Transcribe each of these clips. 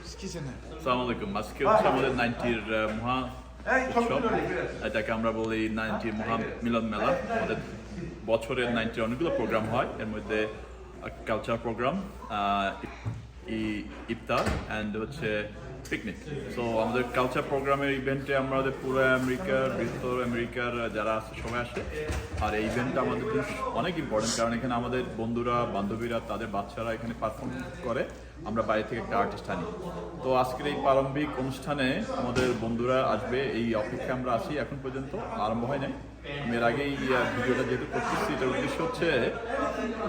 আসসালামু আলাইকুম। আজকে হচ্ছে আমাদের 90-র মহা উৎসব, এটাকে আমরা বলি 90-র মহা মিলন মেলা। আমাদের বছরের 90-র অনেকগুলো প্রোগ্রাম হয়, এর মধ্যে কালচার প্রোগ্রাম, ইফতার অ্যান্ড হচ্ছে পিকনিক। সো আমাদের কালচার প্রোগ্রামের ইভেন্টে আমাদের পুরো আমেরিকার, বৃহত্তর আমেরিকার যারা আছে সবাই আসে। আর এই ইভেন্টটা আমাদের জন্য অনেক ইম্পর্টেন্ট, কারণ এখানে আমাদের বন্ধুরা, বান্ধবীরা, তাদের বাচ্চারা এখানে পারফর্ম করে, আমরা বাইরে থেকে একটা আর্টিস্ট আনি। তো আজকের এই প্রারম্ভিক অনুষ্ঠানে আমাদের বন্ধুরা আসবে, এই অপেক্ষা আমরা আছি। এখন পর্যন্ত আরম্ভ হয় নাই। আমি এর আগেই ভিডিওটা যেহেতু করতেছি, এটার উদ্দেশ্য হচ্ছে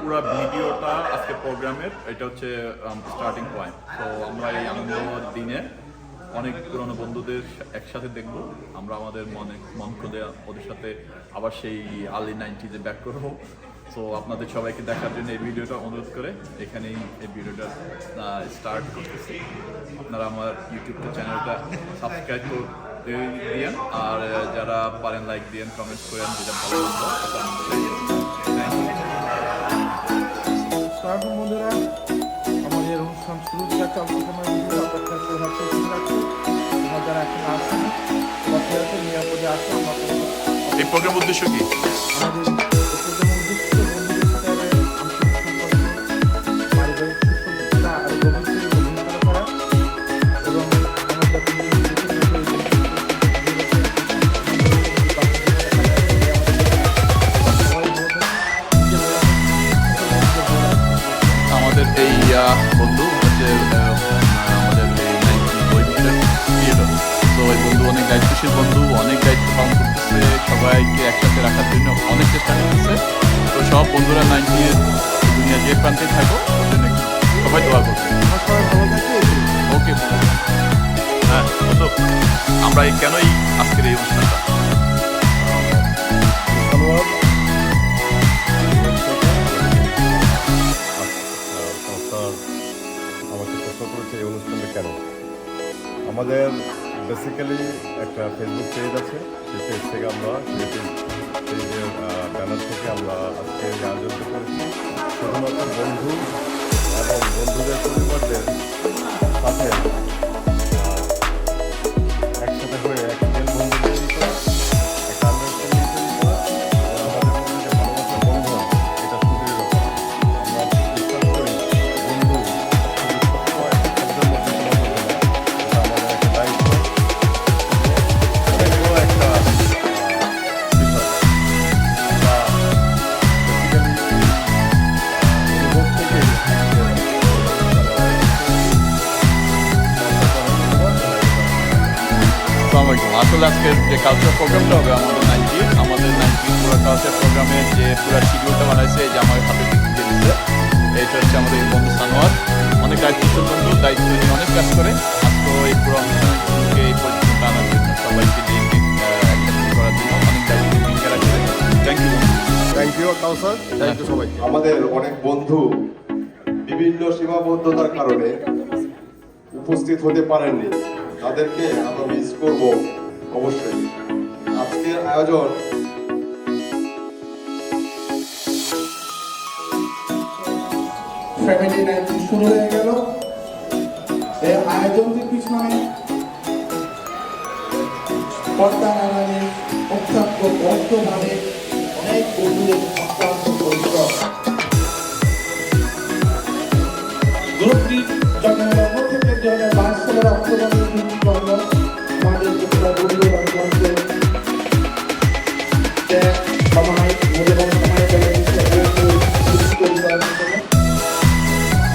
পুরো ভিডিওটা আজকে প্রোগ্রামের, এটা হচ্ছে স্টার্টিং পয়েন্ট। তো আমরা এই আনন্দ দিনে অনেক পুরনো বন্ধুদের একসাথে দেখব। আমরা আমাদের মন খুলে ওদের সাথে আবার সেই আর্লি 90s ব্যাক করবো। সো আপনাদের সবাইকে দেখার জন্য এই ভিডিওটা অনুরোধ করে এখানেই এই ভিডিওটা স্টার্ট করতেছি। আপনারা আমার ইউটিউব চ্যানেলটা সাবস্ক্রাইব দিয়েন, আর যারা পারেন লাইক দিয়েন, কমেন্টস করেন, যেটা ভালো বন্ধুরা, আমাদের অনুষ্ঠান শুরু যারা এখন আসছেন নিরাপদে আসেন। এই প্রোগ্রাম উদ্দেশ্য কি? আমাদের এই বন্ধু হচ্ছে আমাদের এই 90 তো ওই বন্ধু অনেক দায়িত্বশীল বন্ধু, অনেক দায়িত্ব পালন করতেছে, সবাইকে একসাথে রাখার জন্য অনেক চেষ্টা করতেছে। তো সব বন্ধুরা 90-র দুনিয়া যে প্রান্তে থাকো ওর জন্য সবাই দোয়া করছে। ওকে, হ্যাঁ বন্ধু, আমরা কেনই আজকের এই অনুষ্ঠানটা আমাকে প্রশ্ন করেছে এই অনুষ্ঠানটা কেন। আমাদের বেসিক্যালি একটা ফেসবুক পেজ আছে, সেই পেজ থেকে আমরা পেজের ব্যানার থেকে আমরা আজকে এই আয়োজনটা করেছি শুধুমাত্র বন্ধু এবং বন্ধুদের পরিবারদের সাথে একসাথে হয়ে এক মেল বন্ধু তৈরি করা, একটা আন্ডারস্ট্যান্ডিং তৈরি করা, আমাদের মধ্যে যে ভালোবাসার বন্ধন, এটা সুদৃঢ় করা। আমরা বিশ্বাস করি বন্ধু আসলে আজকের যে কালচার প্রোগ্রামটা হবে আমাদের 90 পুরো কালচার প্রোগ্রামের যে পুরো শিডিউলটা বানাইছে, যে আমার হাতে দিয়ে দিচ্ছে, এইটা হচ্ছে আমাদের বন্ধু সানোয়ার। অনেক দায়িত্বশীল বন্ধু, দায়িত্ব নিয়ে অনেক কাজ করে। আজকে এই পুরো অনুষ্ঠানকে এই পর্যন্ত আনার জন্য, সবাইকে একসাথে করার জন্য অনেক দায়িত্ব ভূমিকা রাখছে। Thank you, thank you Kawsar, thank you সবাইকে। আমাদের অনেক বন্ধু বিভিন্ন সীমাবদ্ধতার কারণে উপস্থিত হতে পারেননি, তাদেরকে আমরা মিস করব অবশ্যই। আজকের আয়োজন ফ্যামিলি 90 শুরু হয়ে গেল। এই আয়োজনটির পিছনে পর্দার আড়ালে অত্যন্ত বদ্ধভাবে অনেক বন্ধুদের অক্লান্ত পরিশ্রম। গ্রুপটি জন্মের মধ্য থেকে 2022 সালের অক্টোবর জন্ম আমাদের বন্ধু বান্ধবদের সময় মূল্যবান সময়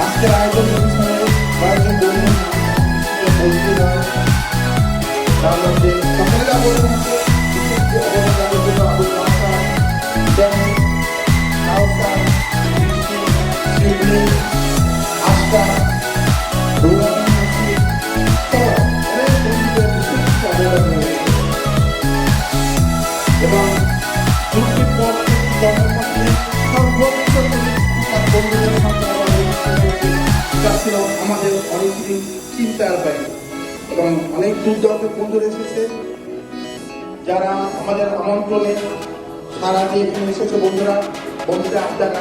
আজকের আয়োজন অনুষ্ঠানে কয়েকজন বন্ধুরা তার মধ্যে সকলেরা বলে অবদানের জন্য আবুল মাসান, যেমন কাউসার, শিবলি, আশা, এবং দুঃখের পর সর্বোচ্চ বন্ধুদের ছিল আমাদের অনেক চিন্তার বাইরে, এবং অনেক দূর দূরান্তের বন্ধুরা এসেছে, যারা আমাদের আমন্ত্রণে সারা দিয়ে এখানে এসেছে। বন্ধুরা আপনারা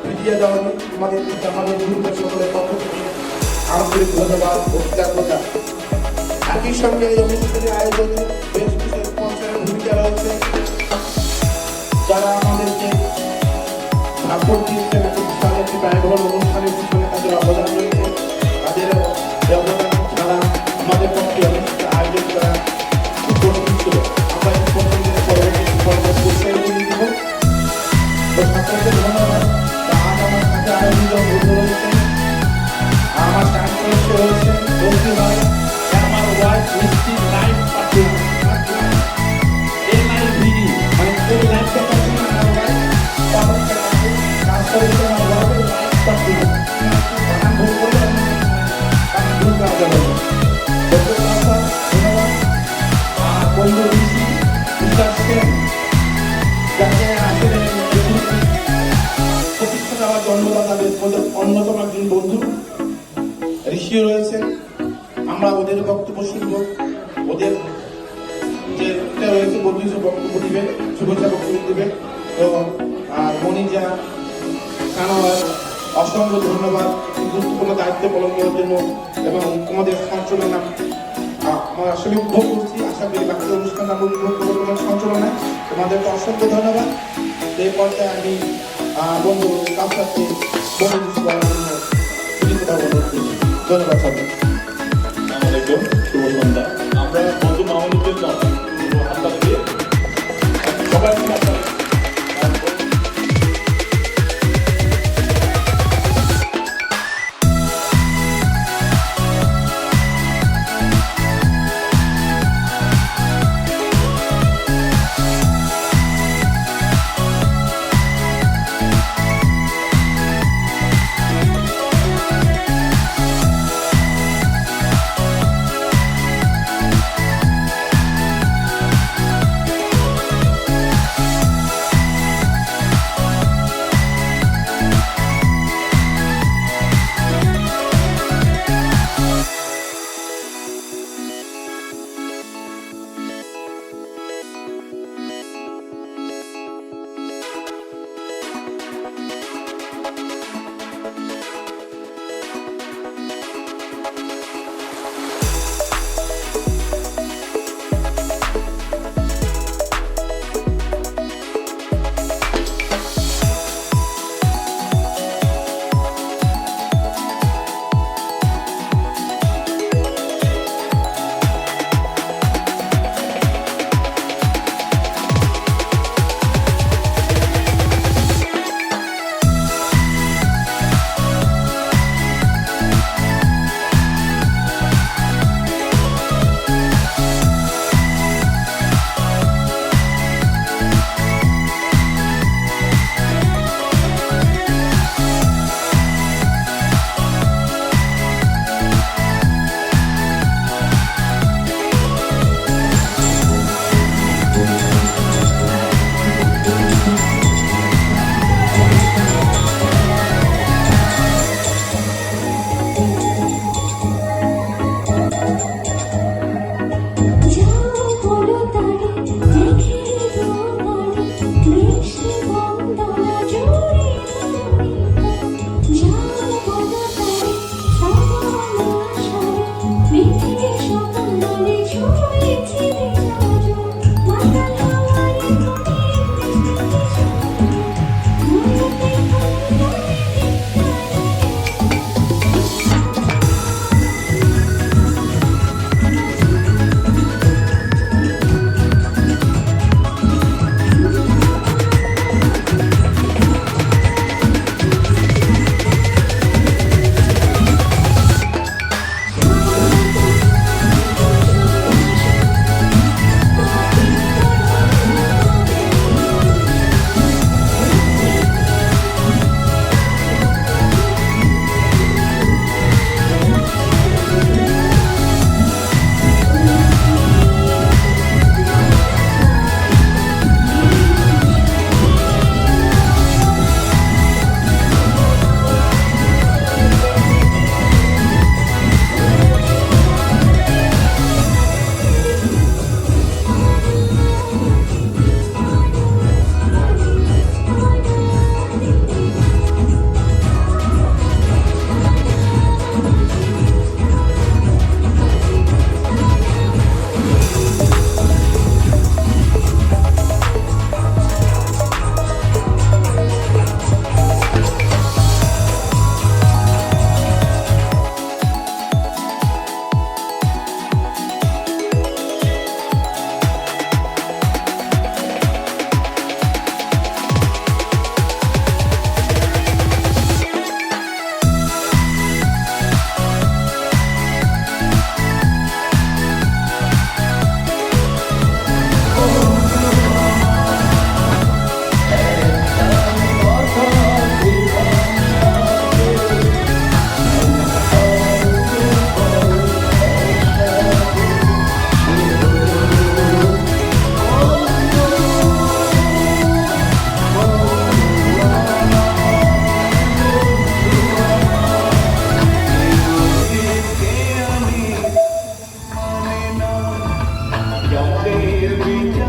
মিডিয়া দেওয়া আমাদের সকলের পক্ষ থেকে আন্তরিক ধন্যবাদ ও কৃতজ্ঞতা। একই সঙ্গে এই অনুষ্ঠানের আয়োজনে বেশ কিছু স্পন্সরের ভূমিকা রয়েছে, যারা আমাদেরকে সাপোর্ট দিচ্ছেন। এখন সামনে একটি ব্যয়বহুল অনুষ্ঠানের পিছনে তাদের অবদান রয়েছে। তাদের এই অবদান ছাড়া আমাদের পক্ষে অনুষ্ঠানটা আয়োজন করা খুব কঠিন ছিল। আমরা স্পন্সরদের পরবর্তী পর্যায়ে পুরস্কার দিব। তো সকলকে ধন্যবাদ। আজ আমার সাথে আয়োজিত বন্ধু রয়েছেন, আমার চাকরি রয়েছে বন্ধু ভাই, আমার ওয়াইফ মিষ্টি লাইফ পার্টনার NIVD, মানে এই লাইফটা পার্টনার আমার ওয়াইফ পার্টনার কাজ করেছে আমার ওয়াইফের লাইফ পার্টনার। আমি ভুল করলে আমি ভুল কাজ করবো। ধন্যবাদ। আর বন্ধু ঋষি বিকাশ সেন, যাকে আসলে প্রতিষ্ঠা দেওয়ার জন্মদাতাদের মধ্যে অন্যতম একজন বন্ধু ঋষিও রয়েছেন। আমরা ওদের বক্তব্য শুনব, ওদের যে রয়েছে বন্ধু হিসেবে বক্তব্য দিবে, শুভেচ্ছা বক্তব্য দিবে। তো মনিজা কানোয়ার অসংখ্য ধন্যবাদ গুরুত্বপূর্ণ দায়িত্ব পালন করার জন্য এবং তোমাদের সঞ্চালনা আমরা আসলে উপভোগ করছি। আশা করি বাকি অনুষ্ঠান আমরা উপভোগ করবো তোমার সঞ্চালনায়। তোমাদেরকে অসংখ্য ধন্যবাদ। এই পর্যায়ে আমি বন্ধু কাউসারকে বন্ধু ধন্যবাদ সবাই। আসসালামাইকুম, শুভ সন্ধ্যা। আমরা বন্ধু মামুনুদ্দিন হাসপাতাল দিয়ে সবাই মিলে আপনার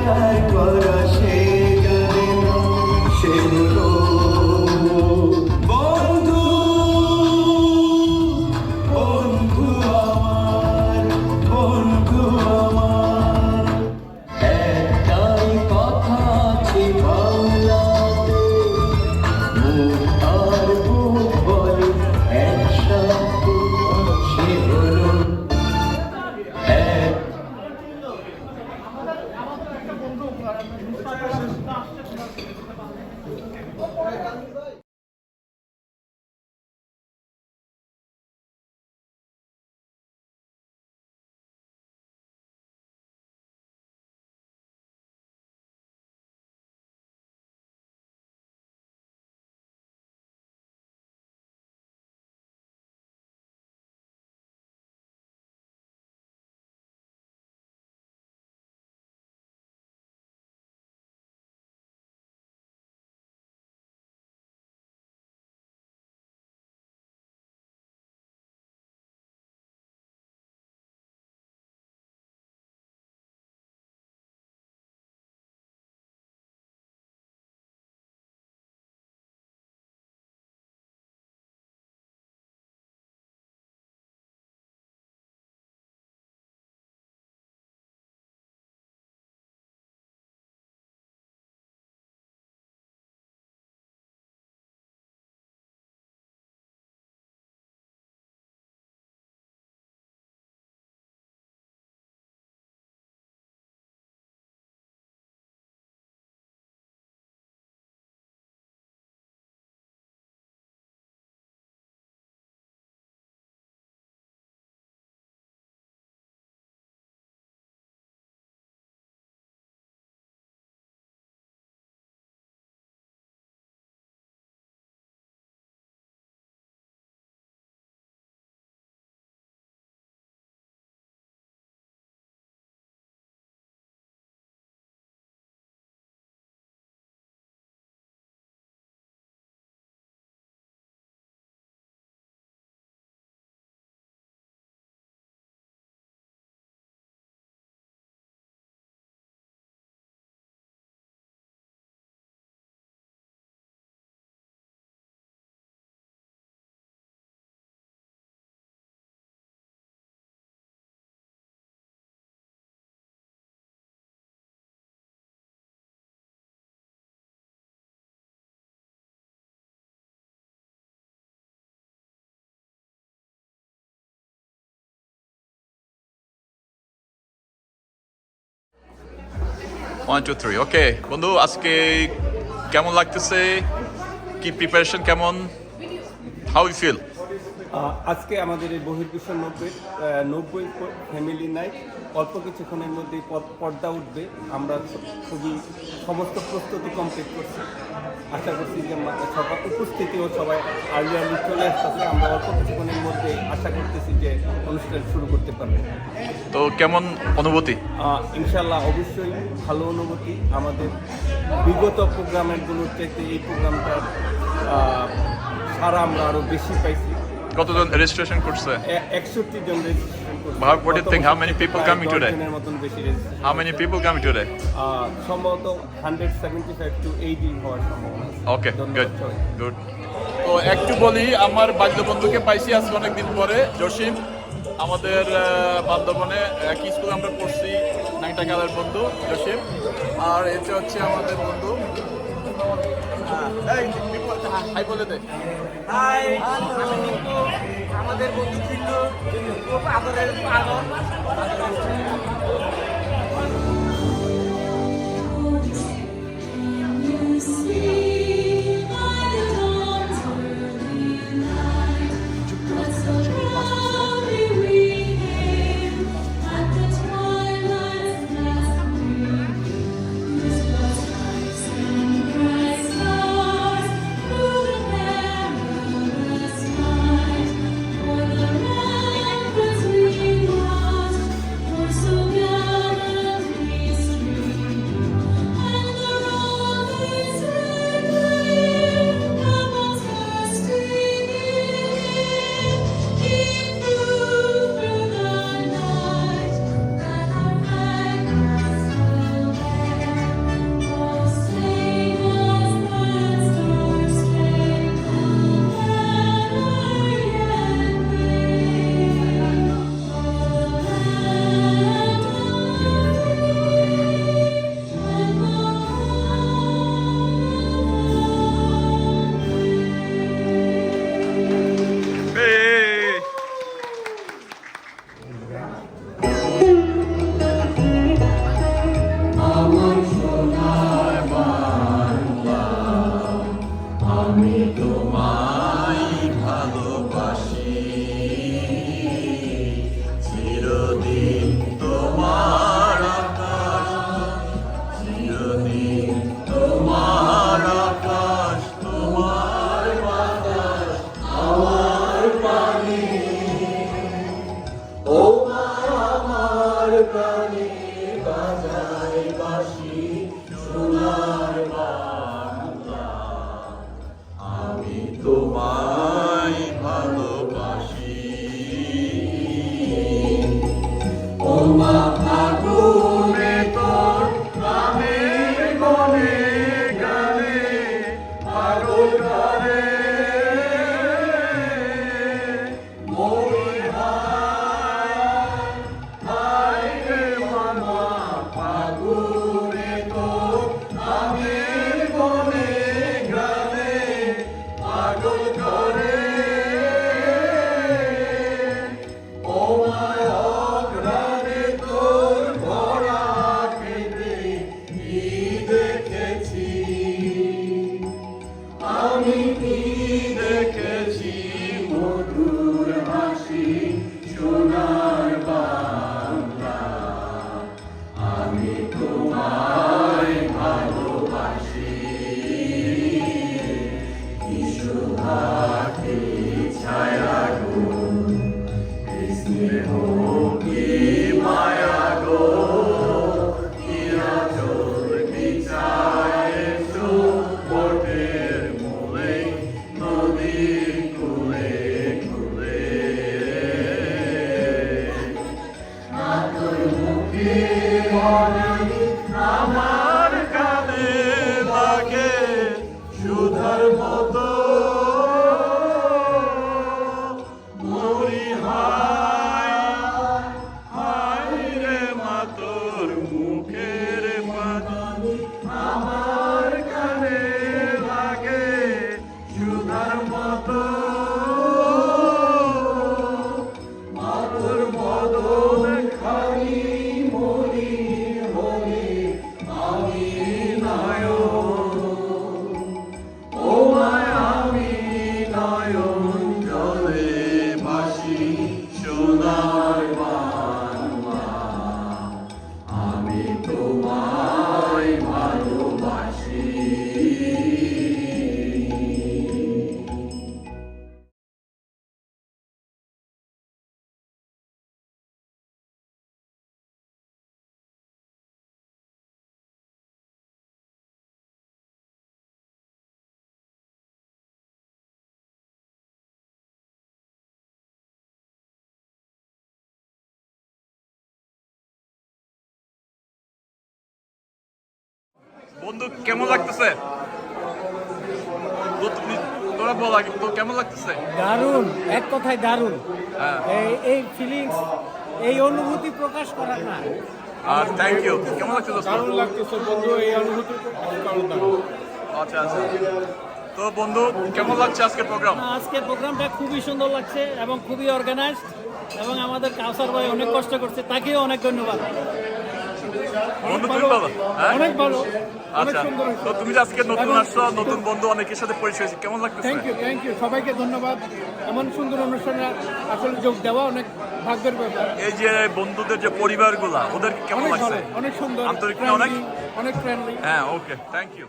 আধার করা সে যেন সে হলো বন্ধু, বন্ধু আমার, বন্ধু আমার। একটাই কথা আছে বাংলাতে, মুখ আর বুক বলে একসাথে সে হলো এক। ওয়ান টু থ্রি ওকে বন্ধু, আজকে কেমন লাগতেছে? কি প্রিপারেশন কেমন? How you feel? আজকে আমাদের এই বহির্বিশ্ব 90 ফ্যামিলি নাইট অল্প কিছুক্ষণের মধ্যেই পর্দা উঠবে। আমরা খুবই সমস্ত প্রস্তুতি কমপ্লিট করছি। আশা করছি যে সবার উপস্থিতিও সবাই আর্লি চলে আসতেছে। আমরা অল্প কিছুক্ষণের মধ্যে আশা করতেছি যে অনুষ্ঠান শুরু করতে পারবো। তো কেমন অনুভূতি? ইনশাল্লাহ অবশ্যই ভালো অনুভূতি। আমাদের বিগত প্রোগ্রামেরগুলোর চাইতে এই প্রোগ্রামটার সারা আমরা আরও বেশি পাইছি। কতজন রেজিস্ট্রেশন করছে? 61 জন রেজিস্ট্রেশন করছে। What do you think? How many people coming today? জনের মতন বেশি registration. How many people coming today? সম্ভবত 175 to 80 হওয়ার সম্ভাবনা আছে। Okay, ধন্যবাদ good, সবাই। good. তো একটু বলি, আমার বাল্য বন্ধুকে পাইছি আজকে অনেকদিন পরে, জসিম। আমাদের বান্দরবনে একই স্কুলে আমরা পড়ছি, নাইটাকালের বন্ধু জসিম। আর এটা হচ্ছে আমাদের বন্ধু। হাই বলে দে। হাই, আমাদের বন্ধু কিন্তু খুব আদরের পাগল। For the land between us গানে বাজায় বাঁশি সোনার বাংলা। আমি তোমায় ভালোবাসি। ও মা ফাগুনে তোর নামের গনে গানে পাগল করে মরি হায় রে মামা ফাগুনে তোর নামের গনে গানে পাগল করে ও মায় অগ্রাণে তোর ভরা খেতে কি দেখেছি আমি কি দেখেছি মধুর হাসি সোনার বাংলা। আমি তোমায় ভালোবাসি বিশ্বভাকে ছায়া গো স্নেহ কি মায়া গো চিরাচল বিছায় বটের মূলে নদীর কূলে কূলে মুখে আমার কানে লাগে সুধার মতো মরি হায় রে মা তোর মুখের পানি আমার কানে লাগে সুধার মতো মাতর বদন খানি মরি হলে আমি নয়ন ও মায় আমি নয়ন জলে ভাসি সোনার বাংলা। আমি তোমায় ভালোবাসি। বন্ধু কেমন লাগতেছে? তোরা বল আগে, তো কেমন লাগতেছে? দারুণ, এক কথায় দারুণ। হ্যাঁ। এই ফিলিংস, এই অনুভূতি প্রকাশ করার না। আর থ্যাংক ইউ। কেমন লাগছে দোস্ত? দারুণ লাগতেছে বন্ধু, এই অনুভূতি আচ্ছা আচ্ছা। তো বন্ধু কেমন লাগছে আজকে প্রোগ্রাম? আজকে প্রোগ্রামটা খুবই সুন্দর লাগছে এবং খুবই অর্গানাইজড, এবং আমাদের কাউসার ভাই অনেক কষ্ট করছে, তাকেও অনেক ধন্যবাদ। বন্ধু তুমি বলো। হ্যাঁ অনেক ভালো। আচ্ছা, তো তুমি যে আজকে নতুন আসছো, নতুন বন্ধু অনেকের সাথে পরিচয় হয়েছে, কেমন লাগতেছে? থ্যাংক ইউ সবাইকে ধন্যবাদ। এমন সুন্দর অনুষ্ঠানে আসলে যোগ দেওয়া অনেক ভাগ্যের ব্যাপার। এই যে বন্ধুদের যে পরিবারগুলা, ওদের কেমন অনেক লাগছে? ভালো, অনেক সুন্দর, আন্তরিক অনেক অনেক ফ্রেন্ডলি। হ্যাঁ, ওকে, থ্যাংক ইউ।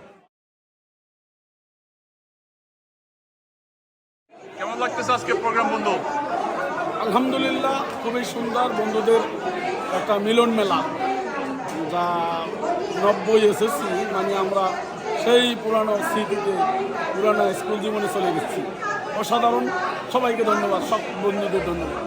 কেমন লাগতেছে আজকে প্রোগ্রাম বন্ধু? আলহামদুলিল্লাহ, খুবই সুন্দর। বন্ধুদের একটা মিলন মেলা, যা 90 এসেছি, মানে আমরা সেই পুরানো স্মৃতিতে, পুরানো স্কুল জীবনে চলে গেছি। অসাধারণ। সবাইকে ধন্যবাদ, সব বন্ধুদের ধন্যবাদ।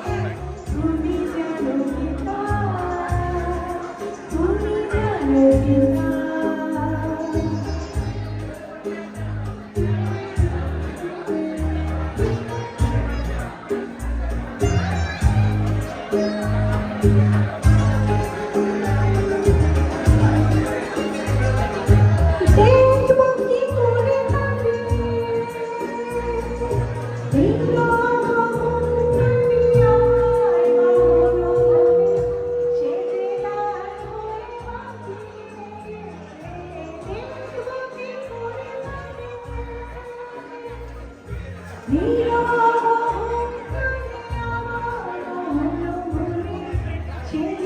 Cheers.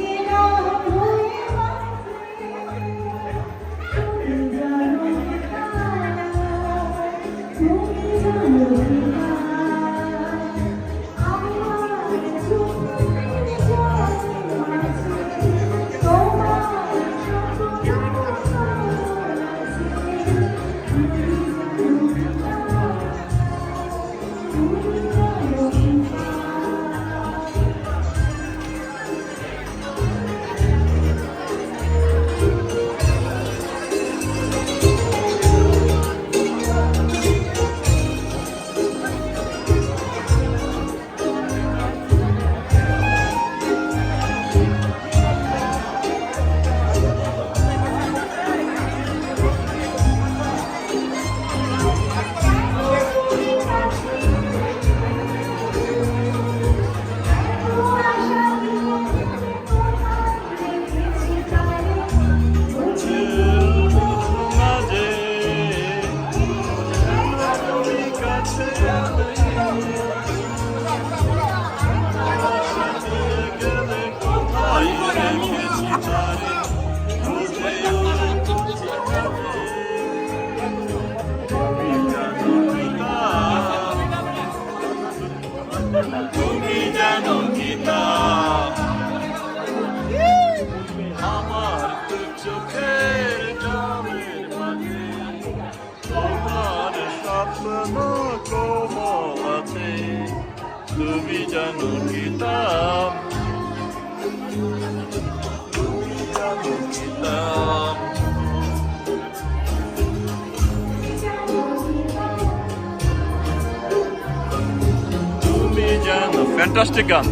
তুমি জানো, ফ্যান্টাস্টিক গান।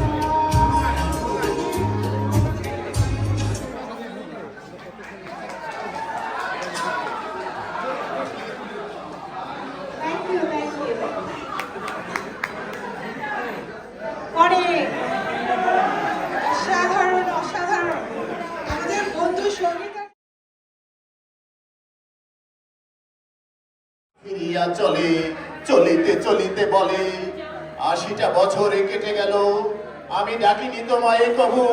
অনেক অসাধারণ অসাধারণ আমাদের বন্ধু সঙ্গীতা ফিরিয়া চলে চলিতে চলিতে বলে ৮০টা বছরে কেটে গেল আমি ডাকিনি তোমায় কবু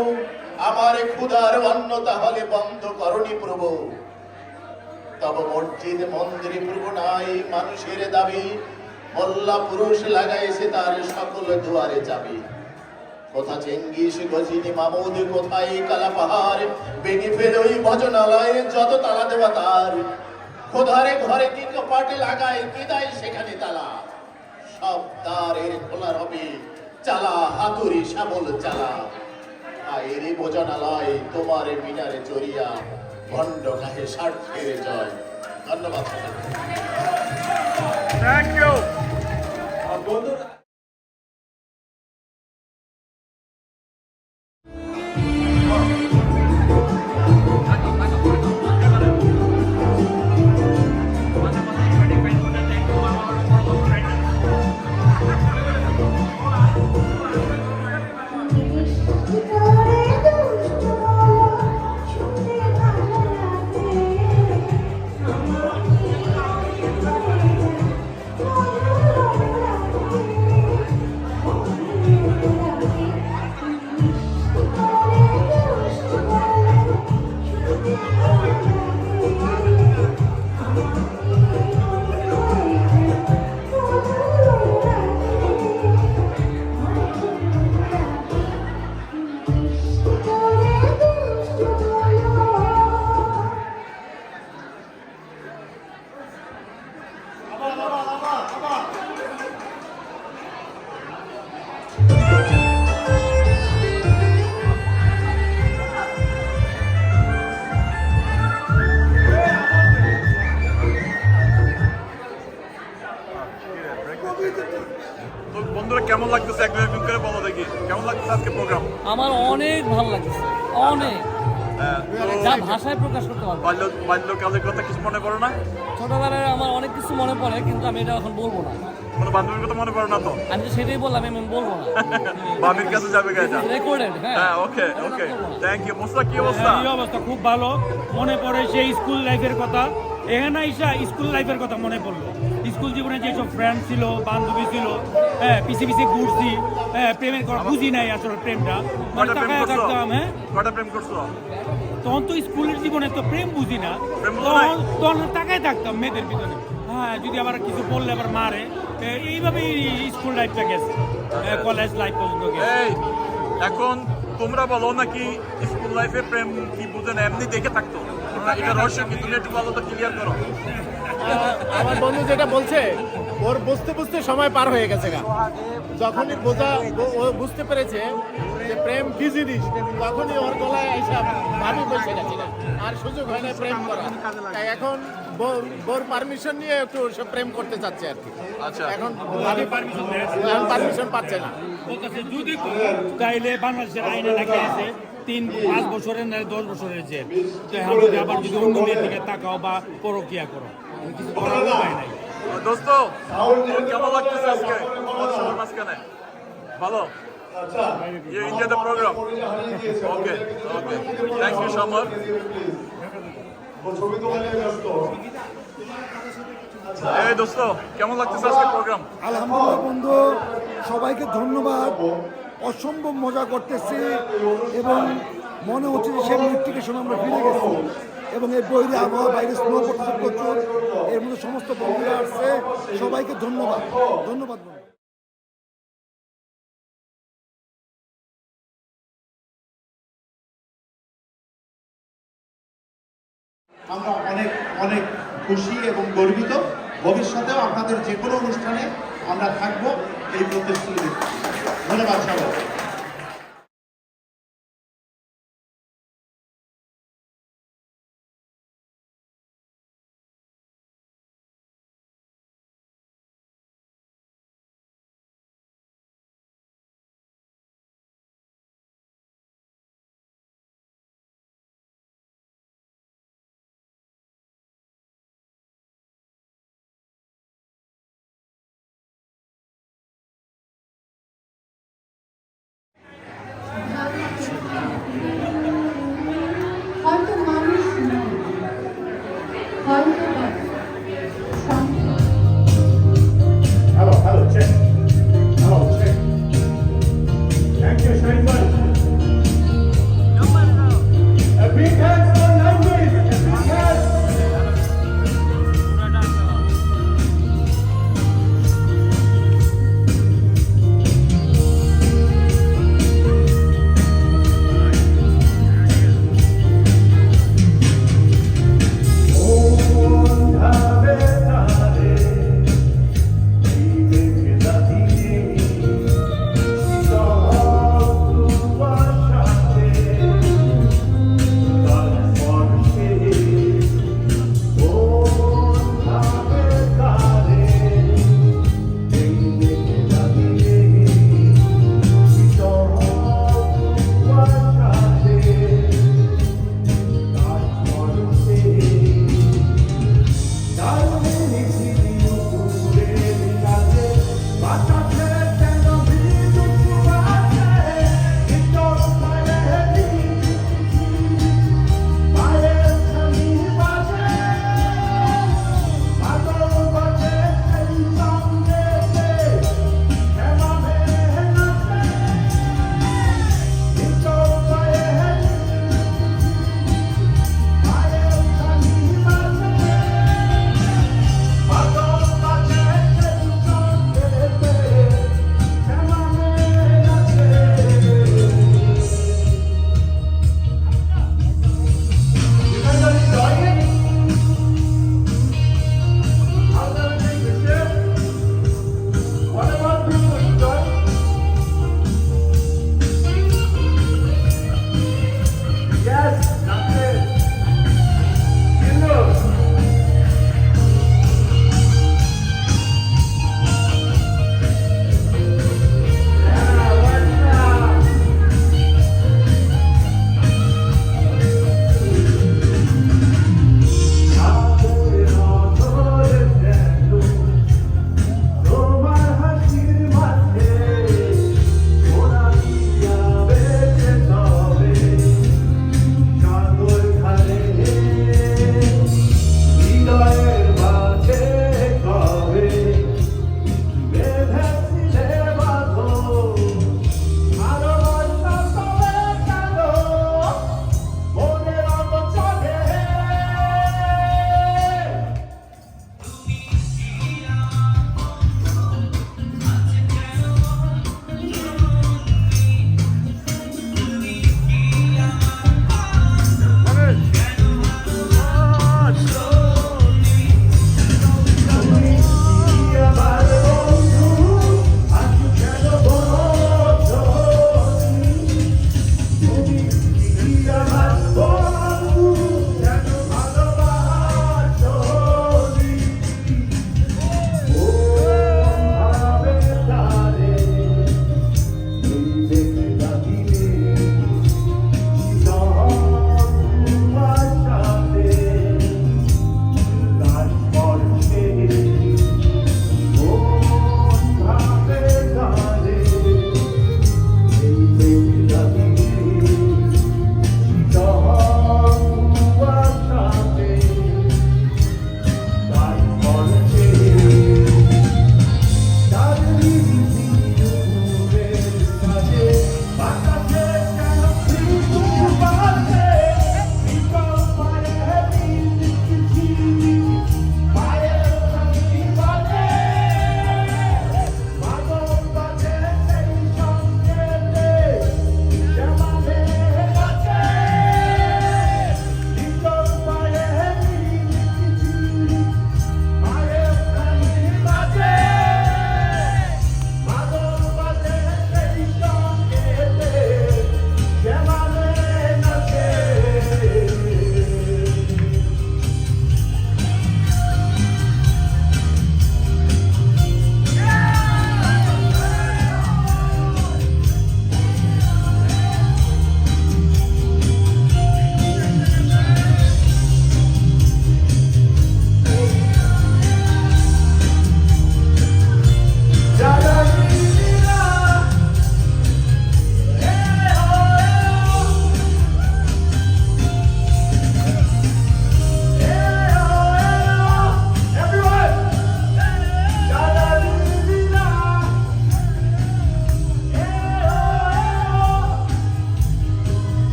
আমার ক্ষুধার অন্ন তাহলে বন্ধ করনি প্রভু তব মসজিদ মন্দিরে প্রভু নাই মানুষের দাবি মোল্লা পুরুষ লাগাইছে তার সকল দুয়ারে যাবি কোথা চেঙ্গিস গজিনী মামুদ কোথায় কালা পাহাড় ভেঙে ফেলোই ভজনালয়ে যত তালা দেওয়া তার খোদারে ঘরে কি কপাটে লাগায় কি দেয় সেখানে তালা সব দ্বারের খোলা রবে চালা হাতুড়ি শাবল চালা আয়ের ভোজনালয় তোমার মিনারে চড়িয়া ভণ্ড গাহে স্বার্থের জয় ধন্যবাদ থ্যাংক ইউ। তো বন্ধুরা কেমন লাগতেছে একদম একদম করে বলো দেখি কেমন লাগতেছে আজকে প্রোগ্রাম? আমার অনেক ভালো লাগছে, অনেক, যা ভাষায় প্রকাশ করতে পারবো। বাল্যকালের কথা কিছু মনে করো না? ছোটবেলায় আমার অনেক কিছু মনে পড়ে, কিন্তু আমি এটা এখন বলবো না। কোনো বান্ধবীর কথা মনে পড়ো না তো? আমি তো সেটাই বললাম, আমি বলবো না। বাবির কাছে যাবে গাইটা রেকর্ডেড। হ্যাঁ, ওকে ওকে, থ্যাংক ইউ। মুস্তাক কি অবস্থা? এই অবস্থা খুব ভালো, মনে পড়ে সেই স্কুল লাইফের কথা। এখানে আইসা স্কুল লাইফের কথা মনে পড়লো। স্কুল জীবনে যেসব ফ্রেন্ড ছিল, বান্ধবী ছিল, হ্যাঁ, পিছিয়ে পিছিয়ে ঘুরছি, হ্যাঁ, প্রেমের কথা বুঝি নাই আসলে প্রেমটা, মানে কয়টা প্রেম তাকায় করছো? থাকতাম। হ্যাঁ, কয়টা প্রেম করছো? তখন তো স্কুলের জীবনে তো প্রেম বুঝি না, প্রেম বুঝো নাই? তখন তাকায় থাকতাম মেয়েদের ভিতরে। হ্যাঁ, যদি আবার কিছু বললে আবার মারে, এইভাবেই স্কুল লাইফটা গেছে, কলেজ লাইফ পর্যন্ত গেছে। এই এখন তোমরা বলো নাকি স্কুল লাইফে প্রেম কি বুঝে না, এমনি দেখে থাকতো? এটা রহস্য কি? তুমি একটু বলো তো, ক্লিয়ার করো। আমার বন্ধু যেটা বলছে, ওর বুঝতে বুঝতে সময় পার হয়ে গেছে গা। যখনই ও বুঝতে পেরেছে যে প্রেম কি জিনিস, তখনই ওর গলায় এসে ভাবি বসে গেছে না, আর সুযোগ হয় না প্রেম করা। তাই এখন বোর পারমিশন নিয়ে একটু সে প্রেম করতে চাচ্ছে আর কি। আচ্ছা, এখন ভাবি পারমিশন পাচ্ছে না। যদি তাইলে বাংলাদেশের আইনে নাকি আছে 3-5 বছরের না 10 বছরের জেল। তো এখন যদি আবার যদি অন্য মেয়ের দিকে তাকাও বা পরকিয়া করো, কিছু করার উপায় নাই। দোস্ত কেমন লাগতেছে আজকে সবার মাঝখানে? ভালো? You enjoy the program? Okay, okay. Thank you so much. এই দোস্ত কেমন লাগতেছে আজকে প্রোগ্রাম? আলহামদুলিল্লাহ বন্ধু, সবাইকে ধন্যবাদ। অসম্ভব মজা করতেছি এবং মনে হচ্ছে যে সেই নোটিফিকেশন আমরা ফিরে গেছি। এবং এই বইরে আবহাওয়া বাইরে স্নো করতেছে প্রচুর, এর মধ্যে সমস্ত বন্ধুরা আসছে, সবাইকে ধন্যবাদ। ধন্যবাদ। আমরা অনেক অনেক খুশি এবং গর্বিত। ভবিষ্যতেও আপনাদের যে কোনো অনুষ্ঠানে আমরা থাকবো এই প্রতিশ্রুতি। ধন্যবাদ সবাই।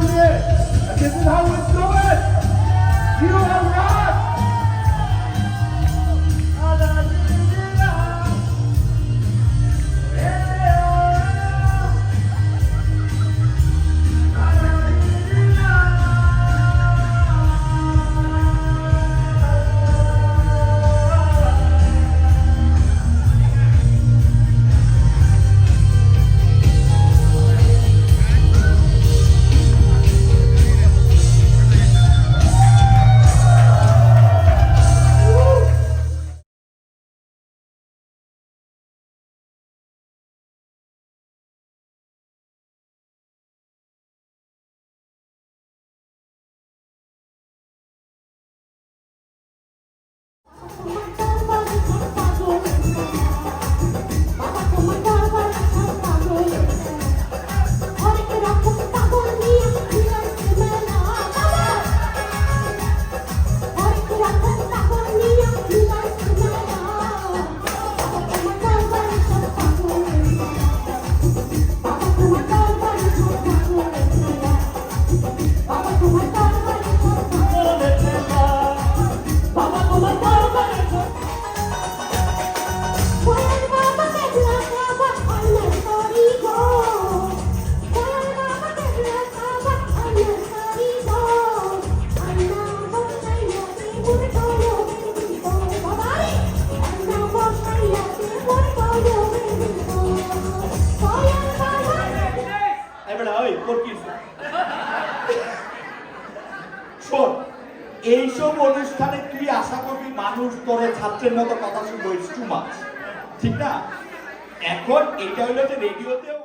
it. And this is how it's going. You are right. শোন, এইসব অনুষ্ঠানে তুই আশা করবি মানুষ তোরে ছাত্রের মতো কথা শুনবো, ইটস টু মাচ, ঠিক না? এখন এটা হইলো যে রেডিওতেও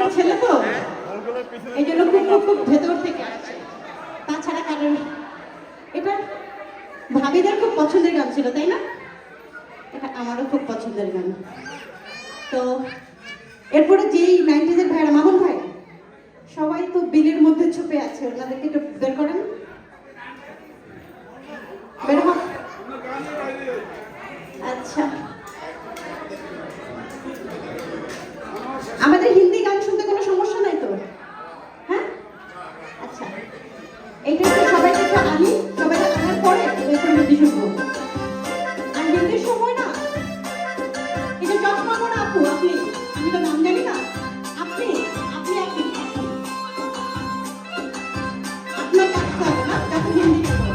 ঘরের ছেলে তো এই জন্য খুব খুব খুব ভেতর থেকে আসছে। তাছাড়া কারণ এটা ভাবিদের খুব পছন্দের গান ছিল, তাই না? এটা আমারও খুব পছন্দের গান। তো এরপরে যেই 90s ভাইরা, মামুন ভাই, সবাই তো বিলের মধ্যে ছুপে আছে, ওনাদেরকে একটু বের করেন, বের হন। আচ্ছা, আমাদের হিন্দি গান শুনতে কোনো সমস্যা নাই তো? হ্যাঁ, আচ্ছা, এইটা সবাইকে একটু আনি, সবাইকে আনার পরে এরপর হিন্দি শুনবো। আর হিন্দির সময় না, এটা চশমা করে আপু, আপনি, আমি তো নাম জানি না, আপনি আপনি আপনি আপনার কাজটা হবে না, যখন হিন্দি শুনবো।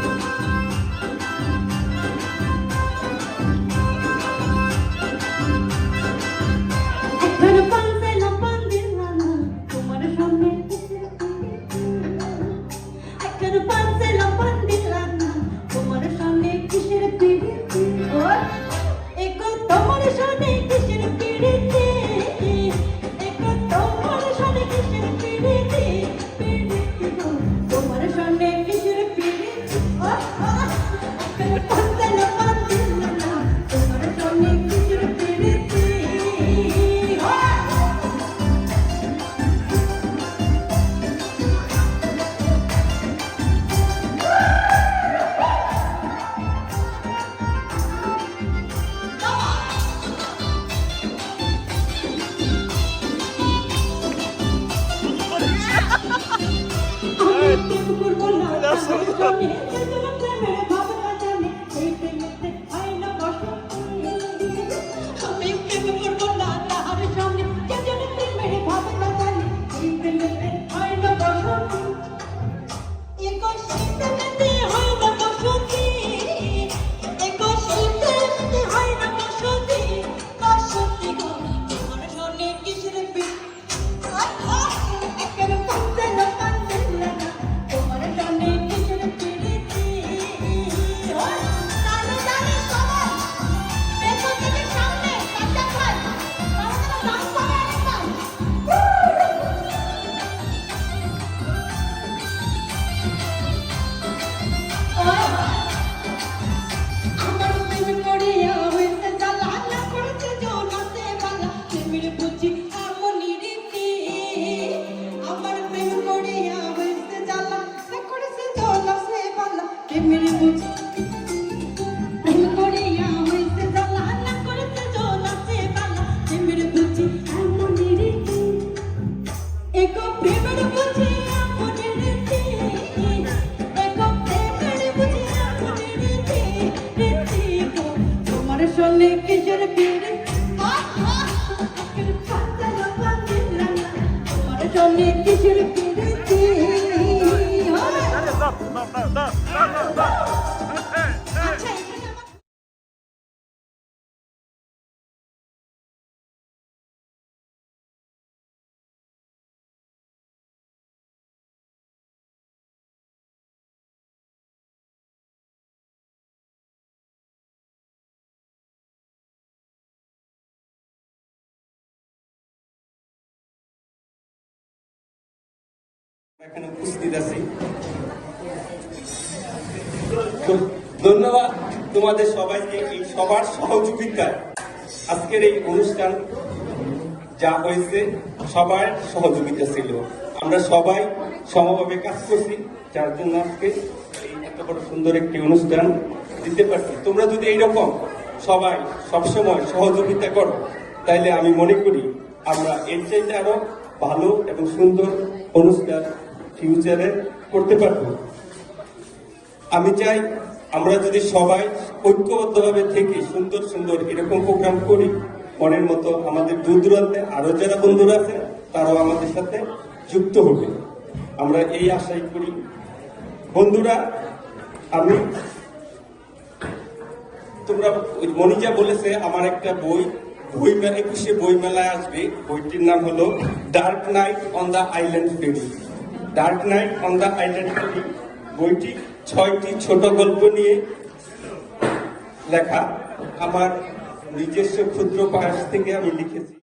এখানে উপস্থিত আছি। ধন্যবাদ তোমাদের সবাইকে, এই সবার সহযোগিতায় আজকের এই অনুষ্ঠান যা হয়েছে সবার সহযোগিতা ছিল। আমরা সবাই সমভাবে কাজ করছি, যার জন্য আজকে এই এত বড় সুন্দর একটি অনুষ্ঠান দিতে পারছি। তোমরা যদি এইরকম সবাই সবসময় সহযোগিতা করো, তাইলে আমি মনে করি আমরা এর চাইতে আরো ভালো এবং সুন্দর অনুষ্ঠান ফিউচারে করতে পারবো। আমি চাই আমরা যদি সবাই ঐক্যবদ্ধভাবে থেকে সুন্দর সুন্দর এরকম প্রোগ্রাম করি, মনের মতো আমাদের দূর দূরান্তে আরো যারা বন্ধুরা আছে তারাও আমাদের সাথে যুক্ত হবে, আমরা এই আশাই করি। বন্ধুরা, আমি তোমরা মনিজা বলেছে আমার একটা বই 21শে বই মেলায় আসবে, বইটির নাম হলো dark night on the island ferry. Dark night on the island ferry বইটি 6টি ছোট গল্প নিয়ে লেখা, আমার নিজস্ব ক্ষুদ্র প্রয়াস থেকে আমি লিখেছি।